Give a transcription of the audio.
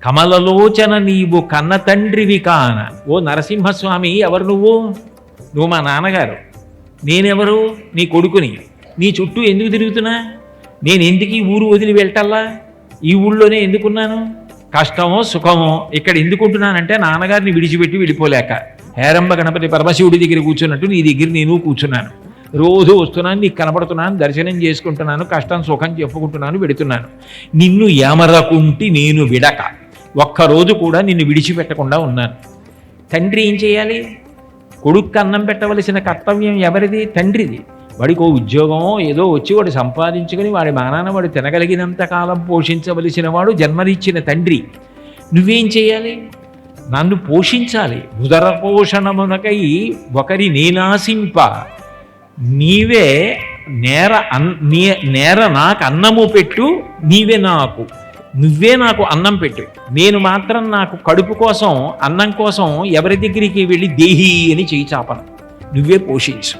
కమలలోచన నీవు కన్న తండ్రివి కాన. ఓ నరసింహస్వామి, ఎవరు నువ్వు? నువ్వు మా నాన్నగారు. నేనెవరు? నీ కొడుకుని. నీ చుట్టూ ఎందుకు తిరుగుతున్నా? నేను ఎందుకు ఈ ఊరు వదిలి వెళ్ళటల్లా? ఈ ఊళ్ళోనే ఎందుకున్నాను? కష్టమో సుఖమో ఇక్కడ ఎందుకుంటున్నానంటే నాన్నగారిని విడిచిపెట్టి వెళ్ళిపోలేక, హేరంబ గణపతి పరమశివుడి దగ్గర కూర్చున్నట్టు నీ దగ్గర నేను కూర్చున్నాను. రోజు వస్తున్నాను, నీకు కనపడుతున్నాను, దర్శనం చేసుకుంటున్నాను, కష్టం సుఖం చెప్పుకుంటున్నాను, వెడుతున్నాను. నిన్ను ఏమరకుంటి నేను విడక, ఒక్కరోజు కూడా నిన్ను విడిచిపెట్టకుండా ఉన్నాను. తండ్రి ఏం చేయాలి? కొడుక్కి అన్నం పెట్టవలసిన కర్తవ్యం ఎవరిది? తండ్రిది. వాడికి ఓ ఉద్యోగమో ఏదో వచ్చి వాడు సంపాదించుకొని వాడి మానాన వాడు తినగలిగినంత కాలం పోషించవలసిన వాడు జన్మనిచ్చిన తండ్రి. నువ్వేం చేయాలి? నన్ను పోషించాలి. ఉదర పోషణమునకై ఒకరి నేనాశింప, నీవే నేర నాకు అన్నము పెట్టు, నువ్వే నాకు అన్నం పెట్టు. నేను మాత్రం నాకు కడుపు కోసం అన్నం కోసం ఎవరి దగ్గరికి వెళ్ళి దేహి అని చేయి చాపను. నువ్వే పోషించు.